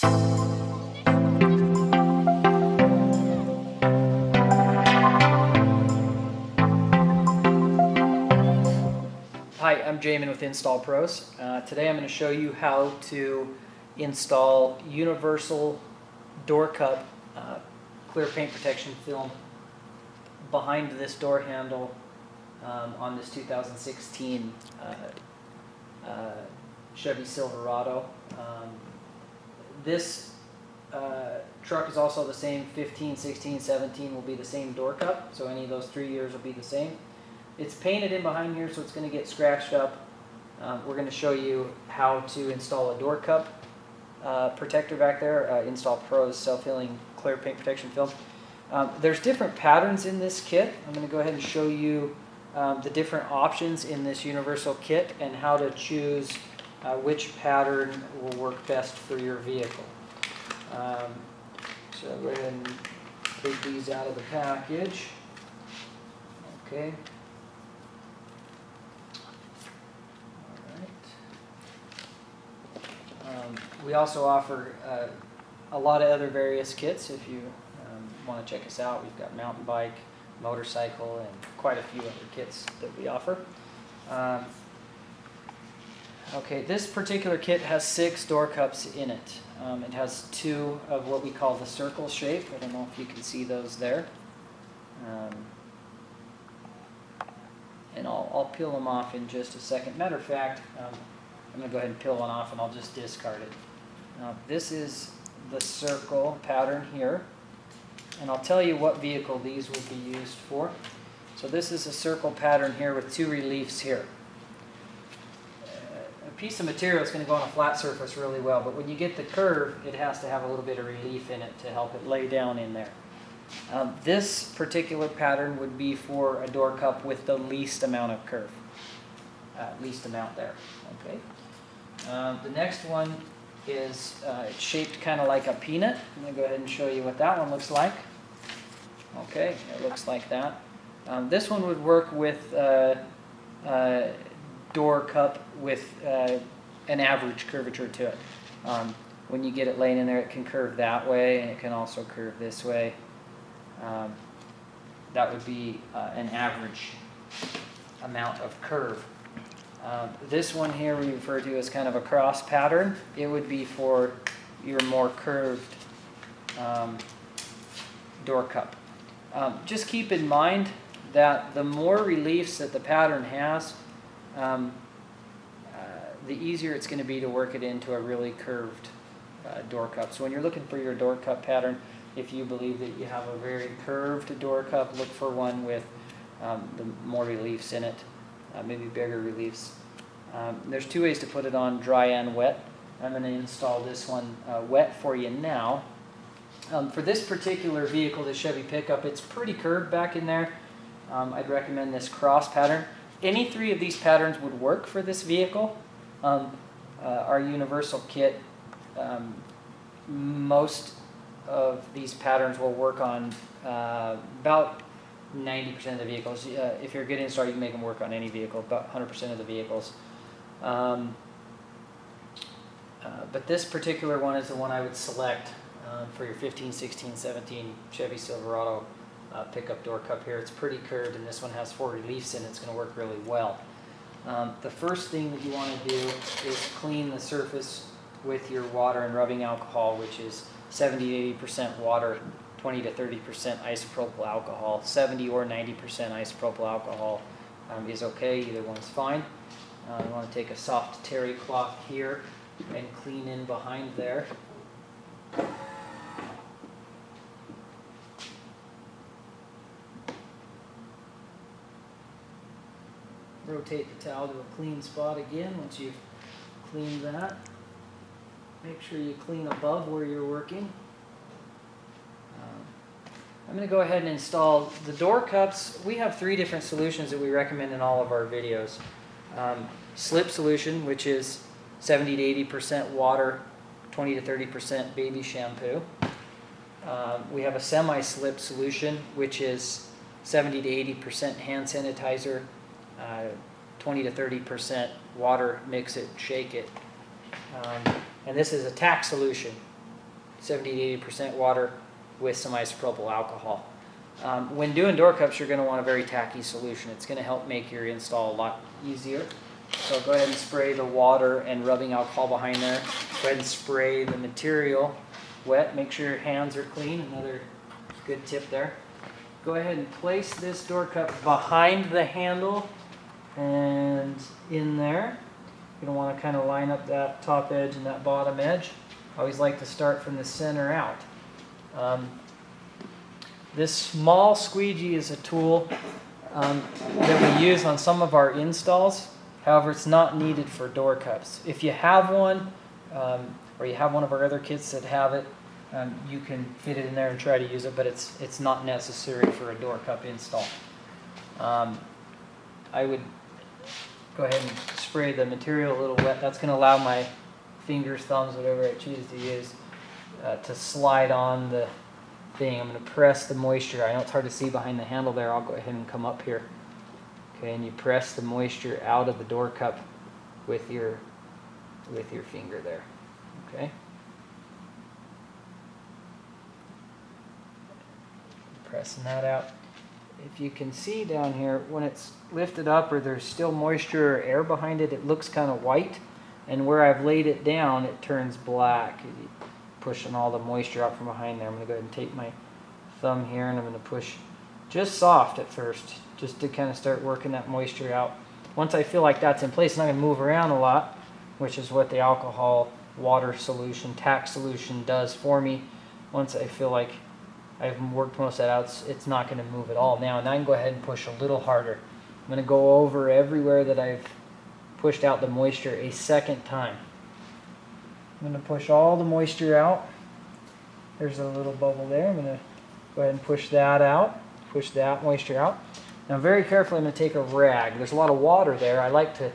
Hi, I'm Jamin with Install Proz. Today I'm going to show you how to install universal door cup clear paint protection film behind this door handle on this 2016 Chevy Silverado. This truck is also the same. 15, 16, 17 will be the same door cup, so any of those 3 years will be the same. It's painted in behind here, so it's going to get scratched up. We're going to show you how to install a door cup protector back there, install Proz self-healing clear paint protection film. There's different patterns in this kit. I'm going to go ahead and show you the different options in this universal kit and how to choose which pattern will work best for your vehicle. So I'll go ahead and take these out of the package. Okay. We also offer a lot of other various kits. If you want to check us out, we've got mountain bike, motorcycle, and quite a few other kits that we offer. Okay, this particular kit has 6 door cups in it. It has 2 of what we call the circle shape. I don't know if you can see those there. And I'll peel them off in just a second. Matter of fact, I'm going to go ahead and peel one off and I'll just discard it. Now, this is the circle pattern here, and I'll tell you what vehicle these will be used for. So this is a circle pattern here with 2 reliefs here. A piece of material is going to go on a flat surface really well, but when you get the curve, it has to have a little bit of relief in it to help it lay down in there. This particular pattern would be for a door cup with the least amount of curve. Least amount there. Okay. The next one is it's shaped kind of like a peanut. I'm going to go ahead and show you what that one looks like. Okay, it looks like that. This one would work with door cup with an average curvature to it. When you get it laying in there, it can curve that way, and it can also curve this way. That would be an average amount of curve. This one here we refer to as kind of a cross pattern. It would be for your more curved door cup. Just keep in mind that the more reliefs that the pattern has, the easier it's going to be to work it into a really curved door cup. So when you're looking for your door cup pattern, if you believe that you have a very curved door cup, look for one with the more reliefs in it. Maybe bigger reliefs. There's 2 ways to put it on, dry and wet. I'm going to install this one wet for you now. For this particular vehicle, the Chevy pickup, it's pretty curved back in there. I'd recommend this cross pattern. Any 3 of these patterns would work for this vehicle. Our universal kit, most of these patterns will work on about 90% of the vehicles. If you're a good installer, you can make them work on any vehicle, about 100% of the vehicles. But this particular one is the one I would select for your 15, 16, 17 Chevy Silverado pickup door cup here. It's pretty curved, and this one has 4 reliefs in it. It's going to work really well. The first thing that you want to do is clean the surface with your water and rubbing alcohol, which is 70 to 80% water, 20 to 30% isopropyl alcohol. 70 or 90% isopropyl alcohol is okay. Either one's fine. You want to take a soft terry cloth here and clean in behind there. Rotate the towel to a clean spot again once you've cleaned that. Make sure you clean above where you're working. I'm going to go ahead and install the door cups. We have 3 different solutions that we recommend in all of our videos. Slip solution, which is 70 to 80% water, 20 to 30% baby shampoo. We have a semi-slip solution, which is 70 to 80% hand sanitizer, 20 to 30% water, mix it, shake it. And this is a tack solution. 70 to 80% water with some isopropyl alcohol. When doing door cups, you're going to want a very tacky solution. It's going to help make your install a lot easier. So go ahead and spray the water and rubbing alcohol behind there. Go ahead and spray the material wet. Make sure your hands are clean. Another good tip there. Go ahead and place this door cup behind the handle and in there. You're going to want to kind of line up that top edge and that bottom edge. I always like to start from the center out. This small squeegee is a tool that we use on some of our installs. However, it's not needed for door cups. If you have one, or you have one of our other kits that have it, you can fit it in there and try to use it, but it's not necessary for a door cup install. I would go ahead and spray the material a little wet. That's going to allow my fingers, thumbs, whatever I choose to use, to slide on the thing. I'm going to press the moisture. I know it's hard to see behind the handle there. I'll go ahead and come up here. Okay, and you press the moisture out of the door cup with your finger there. Okay. Pressing that out. If you can see down here, when it's lifted up or there's still moisture or air behind it, it looks kind of white. And where I've laid it down, it turns black. Pushing all the moisture out from behind there. I'm going to go ahead and take my thumb here and I'm going to push just soft at first, just to kind of start working that moisture out. Once I feel like that's in place, I'm not going to move around a lot, which is what the alcohol water solution, tack solution does for me. Once I feel like I've worked most of that out, it's not going to move at all. Now, and I can go ahead and push a little harder. I'm going to go over everywhere that I've pushed out the moisture a second time. I'm going to push all the moisture out. There's a little bubble there. I'm going to go ahead and push that out, push that moisture out. Now very carefully, I'm going to take a rag. There's a lot of water there. I like to,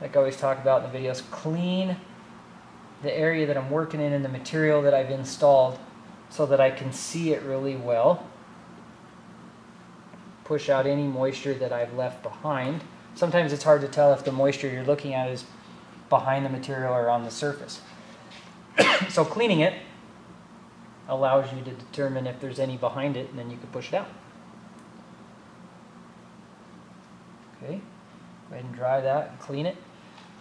like I always talk about in the videos, clean the area that I'm working in and the material that I've installed so that I can see it really well. Push out any moisture that I've left behind. Sometimes it's hard to tell if the moisture you're looking at is behind the material or on the surface. So cleaning it allows you to determine if there's any behind it, and then you can push it out. Okay, go ahead and dry that and clean it.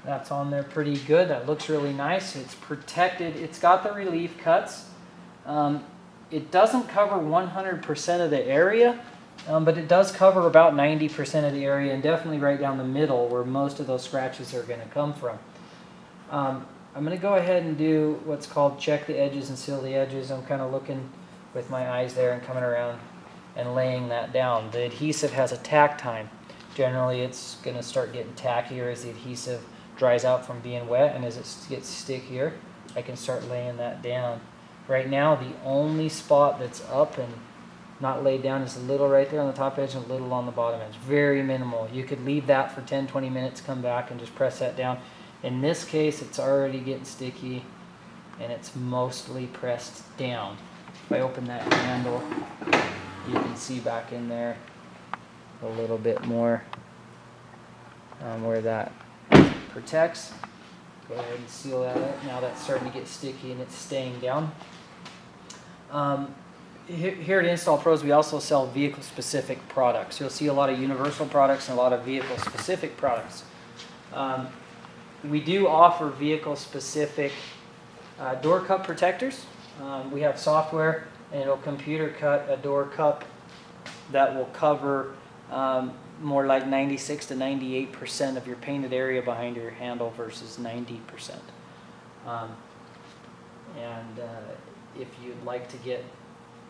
That's on there pretty good. That looks really nice. It's protected. It's got the relief cuts. It doesn't cover 100% of the area, but it does cover about 90% of the area, and definitely right down the middle where most of those scratches are going to come from. I'm going to go ahead and do what's called check the edges and seal the edges. I'm kind of looking with my eyes there and coming around and laying that down. The adhesive has a tack time. Generally, it's going to start getting tackier as the adhesive dries out from being wet, and as it gets stickier, I can start laying that down. Right now, the only spot that's up and not laid down is a little right there on the top edge and a little on the bottom edge. Very minimal. You could leave that for 10-20 minutes, come back and just press that down. In this case, it's already getting sticky and it's mostly pressed down. If I open that handle, you can see back in there a little bit more where that protects. Go ahead and seal that up. Now that's starting to get sticky and it's staying down. Here at Install Pros, we also sell vehicle-specific products. You'll see a lot of universal products and a lot of vehicle-specific products. We do offer vehicle-specific door cup protectors. We have software, and it'll computer cut a door cup that will cover more like 96 to 98% of your painted area behind your handle versus 90%. If you'd like to get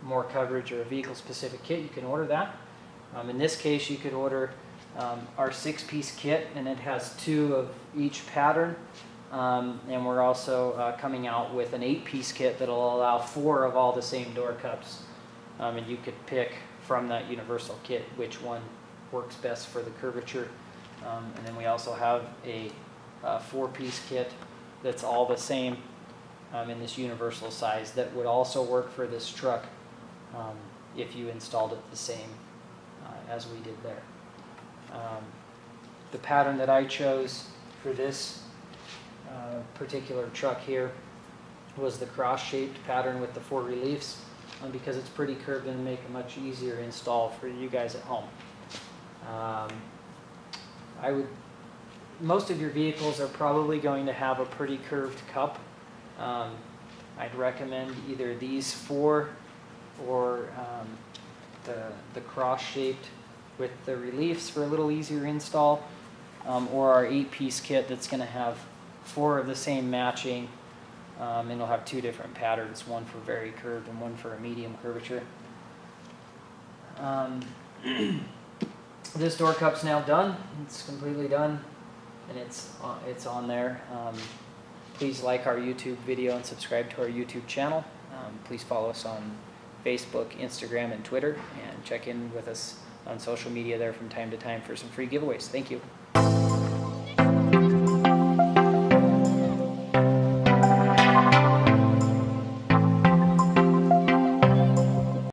more coverage or a vehicle-specific kit, you can order that. In this case, you could order our 6-piece kit, and it has 2 of each pattern. And we're also coming out with an 8-piece kit that will allow 4 of all the same door cups. And you could pick from that universal kit which one works best for the curvature. And then we also have a 4-piece kit that's all the same in this universal size that would also work for this truck if you installed it the same as we did there. The pattern that I chose for this particular truck here was the cross-shaped pattern with the 4 reliefs, because it's pretty curved and make a much easier install for you guys at home. Most of your vehicles are probably going to have a pretty curved cup. I'd recommend either these 4 or the cross-shaped with the reliefs for a little easier install, or our 8-piece kit that's going to have 4 of the same matching, and it'll have 2 different patterns, one for very curved and one for a medium curvature. This door cup's now done. It's completely done, and it's on there. Please like our YouTube video and subscribe to our YouTube channel. Please follow us on Facebook, Instagram, and Twitter, and check in with us on social media there from time to time for some free giveaways. Thank you.